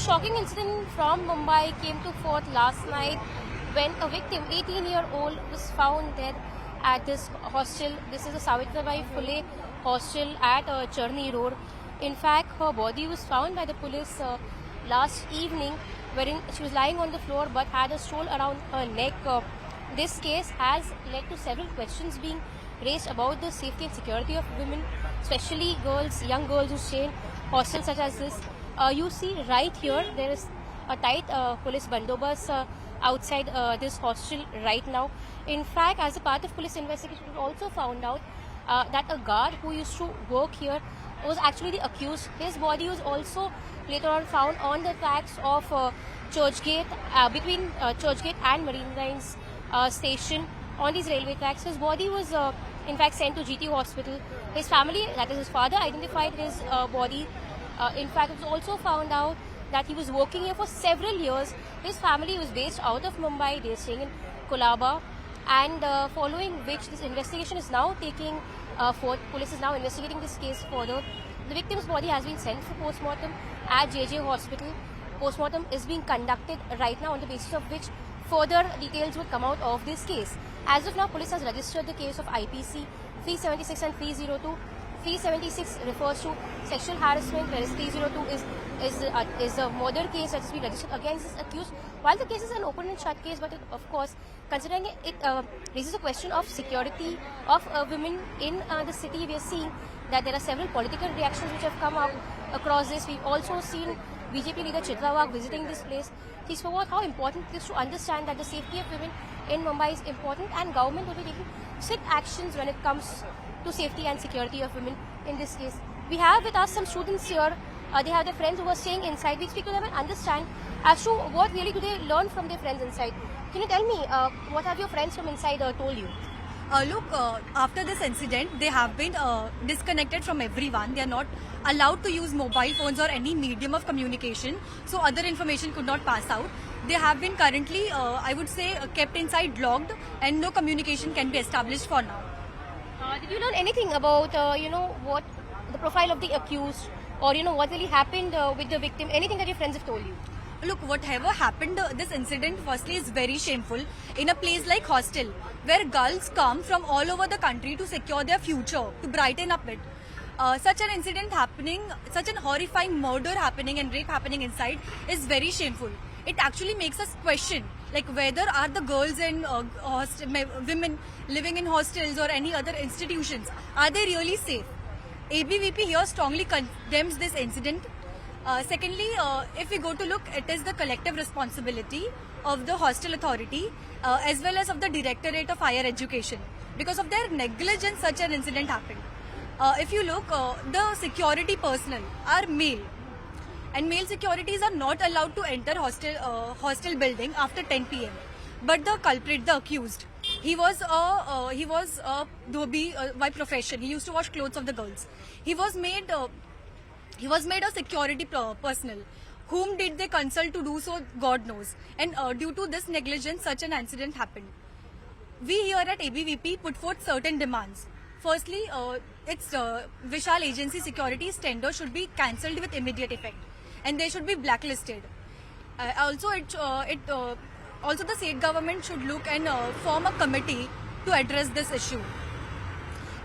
shocking incident from Mumbai came to forth last night when a victim, 18-year-old, was found dead at this hostel. This is the Savitribai Phule hostel at Charni Road. In fact, her body was found by the police last evening, wherein she was lying on the floor but had a shawl around her neck. This case has led to several questions being raised about the safety and security of women, especially girls, young girls who stay in hostels such as this. You see right here, there is a tight police bandobast outside this hostel right now. In fact, as a part of police investigation, we also found out that a guard who used to work here was actually the accused. His body was also later on found on the tracks of Churchgate, between Churchgate and Marine Lines station on these railway tracks. His body was in fact sent to GT hospital. His family, that is his father, identified his body. In fact, it was also found out that he was working here for several years. His family was based out of Mumbai. They are staying in Kolaba. And following which this investigation is now taking forth. Police is now investigating this case further. The victim's body has been sent for post-mortem at JJ Hospital. Post-mortem is being conducted right now, on the basis of which further details would come out of this case. As of now, police has registered the case of IPC 376 and 302. 376 refers to sexual harassment, whereas 302 is a murder case that has been registered against this accused. While the case is an open and shut case, but it, of course, considering it raises a question of security of women in the city, we are seeing that there are several political reactions which have come up across this. We've also seen BJP leader Chitra Wagh visiting this place. He spoke about how important it is to understand that the safety of women in Mumbai is important, and government will be taking strict actions when it comes to safety and security of women in this case. We have with us some students here. They have their friends who are staying inside. We speak to them and understand as to what really do they learn from their friends inside. Can you tell me what have your friends from inside told you? Look, after this incident, they have been disconnected from everyone. They are not allowed to use mobile phones or any medium of communication, so other information could not pass out. They have been currently, I would say, kept inside, locked, and no communication can be established for now. Did you learn anything about, what the profile of the accused, or what really happened with the victim? Anything that your friends have told you? Look, whatever happened, this incident firstly is very shameful in a place like hostel, where girls come from all over the country to secure their future, to brighten up it. Such an incident happening, such an horrifying murder happening and rape happening inside is very shameful. It actually makes us question, like, whether are the girls and women living in hostels or any other institutions, are they really safe? ABVP here strongly condemns this incident. Secondly, if we go to look, it is the collective responsibility of the hostel authority as well as of the Directorate of Higher Education. Because of their negligence, such an incident happened. If you look, the security personnel are male, and male securities are not allowed to enter hostel building after 10 p.m. But the culprit, the accused, he was a dhobi by profession. He used to wash clothes of the girls. He was made a security personnel. Whom did they consult to do so? God knows. And due to this negligence, such an incident happened. We here at ABVP put forth certain demands. Firstly, its Vishal Agency Securities tender should be cancelled with immediate effect, and they should be blacklisted. Also, the state government should look and form a committee to address this issue.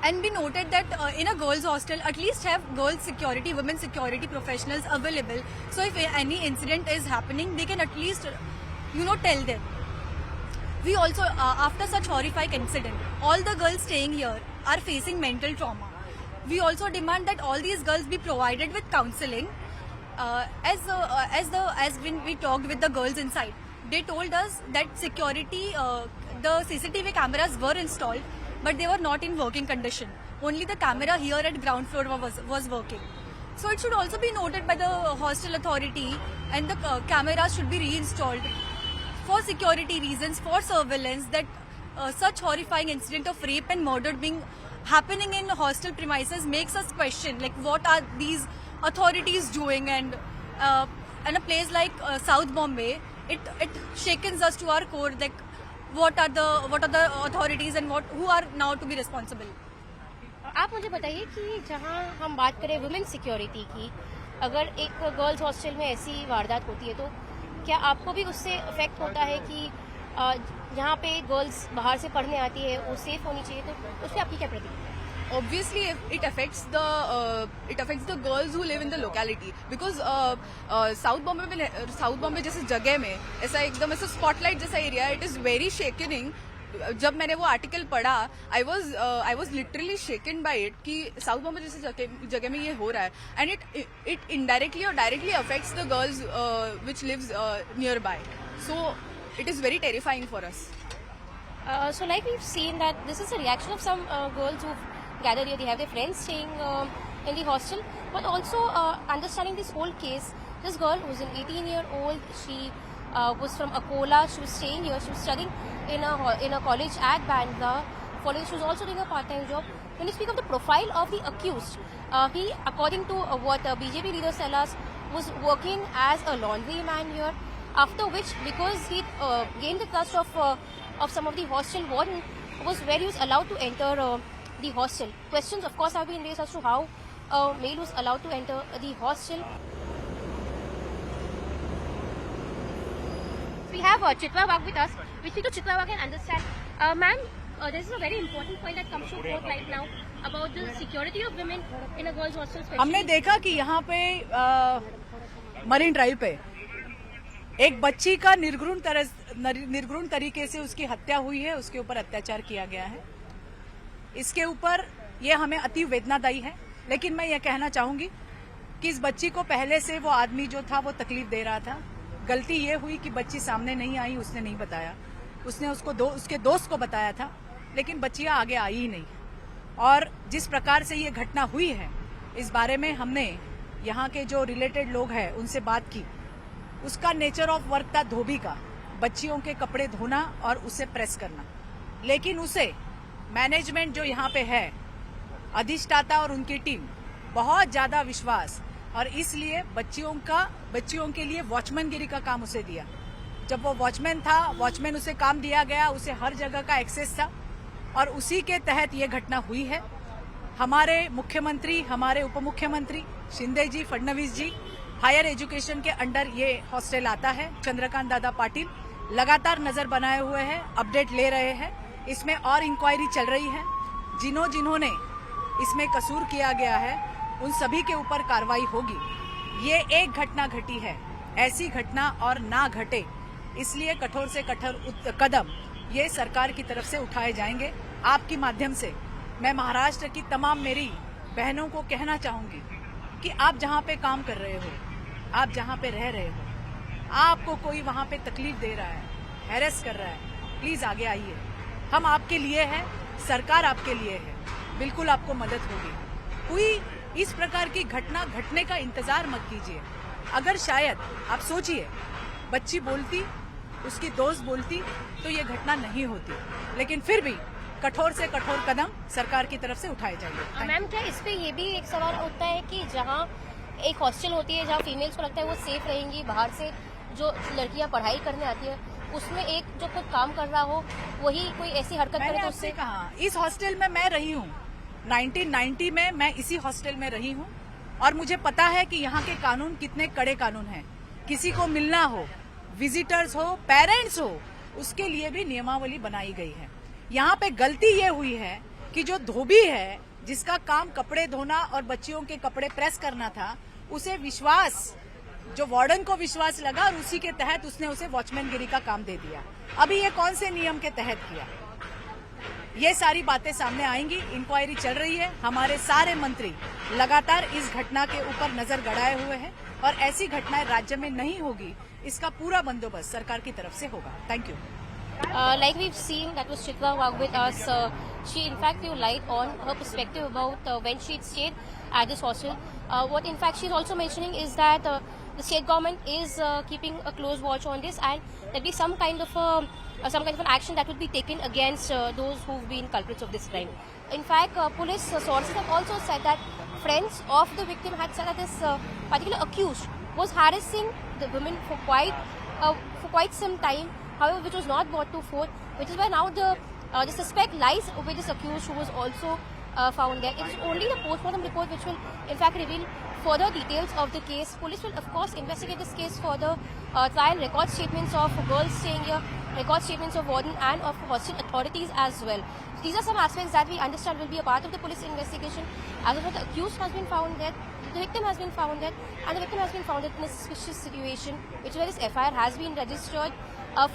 And be noted that in a girls' hostel, at least have girls' security, women security professionals available. So if any incident is happening, they can at least, tell them. We also, after such horrific incident, all the girls staying here are facing mental trauma. We also demand that all these girls be provided with counseling. As when we talked with the girls inside, they told us that security, the CCTV cameras were installed, but they were not in working condition. Only the camera here at ground floor was working. So it should also be noted by the hostel authority, and the cameras should be reinstalled for security reasons, for surveillance, that such horrifying incident of rape and murder happening in hostel premises makes us question, like, what are these authorities doing? And in a place like South Bombay, it shakens us to our core, like, what are the authorities and who are now to be responsible? आप मुझे बताइए कि जहां हम बात करें women security की, अगर एक गर्ल्स हॉस्टल में ऐसी वारदात होती है तो क्या आपको भी उससे अफेक्ट होता है कि यहाँ पे गर्ल्स बाहर से पढ़ने आती है वो सेफ होनी चाहिए, तो उस पर आपकी क्या प्रतिक्रिया है? Obviously it affects the girls who live in the locality because south Bombay जैसे जगह में ऐसा एकदम ऐसा स्पॉटलाइट जैसा area, it is very shaking. जब मैंने वो आर्टिकल पढ़ा I was literally shaken by it कि साउथ बॉम्बे जैसे जगह में ये हो रहा है, एंड इट इनडायरेक्टली और directly affects the girls which lives nearby. So it is very terrifying for us. So like we've seen that this is a reaction of some girls who've gathered here. They have their friends staying in the hostel, but also understanding this whole case. This girl who's an 18-year-old, she was from Akola. She was staying here. She was studying in a college at Bandra. Following, she was also doing a part-time job. When you speak of the profile of the accused, he, according to what BJP leaders tell us, was working as a laundryman here. After which, because he gained the trust of some of the hostel warden, was where he was allowed to enter the hostel. Questions, of course, have been raised as to how a male was allowed to enter the hostel. We have Chitra Wagh with us. We speak to Chitra Wagh and understand. Ma'am, this is a very important point that comes to forth right now about the security of women in a girls' hostel. हमने देखा कि यहाँ पे marine drive पे एक बच्ची का निर्घृण तरीके से उसकी हत्या हुई है, उसके ऊपर अत्याचार किया गया है. इसके ऊपर ये हमें अति वेदनादायी है. लेकिन मैं ये कहना चाहूंगी कि इस बच्ची को पहले से वो आदमी जो था वो तकलीफ दे रहा था. गलती ये हुई कि बच्ची सामने नहीं आई, उसने नहीं बताया. उसने उसके दोस्त को बताया था, लेकिन बच्चियां आगे आई ही नहीं. और जिस प्रकार से ये घटना हुई है, इस बारे में हमने यहाँ के जो रिलेटेड लोग हैं उनसे बात की. उसका नेचर ऑफ वर्क था धोबी का, बच्चियों के कपड़े धोना और उसे प्रेस करना. लेकिन उसे मैनेजमेंट जो यहाँ पे है, अधिष्ठाता और उनकी टीम, बहुत ज्यादा विश्वास, और इसलिए बच्चियों के लिए वॉचमैनगिरी का काम उसे दिया. जब वो वॉचमैन था, वॉचमैन उसे काम दिया गया, उसे हर जगह का एक्सेस था, और उसी के तहत ये घटना हुई है. हमारे मुख्यमंत्री, हमारे उप मुख्यमंत्री शिंदे जी, फडणवीस जी, हायर एजुकेशन के अंडर ये हॉस्टल आता है. चंद्रकांत दादा पाटिल लगातार नजर बनाए हुए हैं, अपडेट ले रहे हैं. इसमें और इंक्वायरी चल रही है. जिन्होंने इसमें कसूर किया गया है उन सभी के ऊपर कार्रवाई होगी. ये एक घटना घटी है, ऐसी घटना और ना घटे, इसलिए कठोर से कठोर कदम ये सरकार की तरफ से उठाए जाएंगे. आपके माध्यम से मैं महाराष्ट्र की तमाम मेरी बहनों को कहना चाहूंगी कि आप जहां पे काम कर रहे हो, आप जहां पे रह रहे हो, आपको कोई वहां पे तकलीफ दे रहा है, हैरेस कर रहा है, प्लीज आगे आइए. हम आपके लिए हैं, सरकार आपके लिए है, बिल्कुल आपको मदद होगी. कोई इस प्रकार की घटना घटने का इंतजार मत कीजिए. अगर शायद आप सोचिए बच्ची बोलती, उसकी दोस्त बोलती, तो ये घटना नहीं होती. लेकिन फिर भी कठोर से कठोर कदम सरकार की तरफ से उठाए जाएंगे. मैम, क्या इस पे ये भी एक सवाल उठता है कि जहाँ एक हॉस्टल होती है, जहाँ फीमेल्स को लगता है वो सेफ रहेंगी, बाहर से जो लड़कियां पढ़ाई करने आती है, उसमें एक जो खुद काम कर रहा हो वही कोई ऐसी हरकत करे तो उससे कहा. इस हॉस्टल में मैं रही हूँ, 1990 में मैं इसी हॉस्टल में रही हूँ, और मुझे पता है कि यहाँ के कानून कितने कड़े कानून हैं. किसी को मिलना हो, विजिटर्स हो, पेरेंट्स हो, उसके लिए भी नियमावली बनाई गई है. यहाँ पे गलती ये हुई है कि जो धोबी है, जिसका काम कपड़े धोना और बच्चियों के कपड़े प्रेस करना था, उसे विश्वास, जो वार्डन को विश्वास लगा और उसी के तहत उसने उसे वॉचमैनगिरी का काम दे दिया. अभी ये कौन से नियम के तहत किया, ये सारी बातें सामने आएंगी. इंक्वायरी चल रही है. हमारे सारे मंत्री लगातार इस घटना के ऊपर नजर गड़ाए हुए हैं, और ऐसी घटनाएं राज्य में नहीं होगी, इसका पूरा बंदोबस्त सरकार की तरफ से होगा. Thank you. Like we've seen, that was Chitra Wagh with us. She in fact gave light on her perspective about when she stayed at this hostel. What in fact she's also mentioning is that the state government is keeping a close watch on this, and there'll be some kind of an action that will be taken against those who've been culprits of this crime. In fact, police sources have also said that friends of the victim had said that this particular accused was harassing the women for quite some time. However, which was not brought to forth, which is why now the suspect lies with this accused, who was also found there. It's only the postmortem report which will in fact reveal further details of the case. Police will of course investigate this case further, try and record statements of girls staying here, record statements of warden and of hostel authorities as well. So these are some aspects that we understand will be a part of the police investigation. As of now, the accused has been found dead, the victim has been found dead, and the victim has been found dead in a suspicious situation, which is where this FIR has been registered.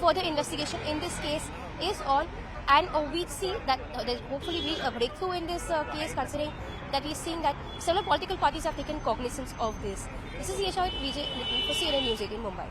Further investigation in this case is on, and we see that there hopefully be a breakthrough in this case, considering that we're seeing that several political parties have taken cognizance of this. This is Yasha with Vijay for CNN News 18 Mumbai.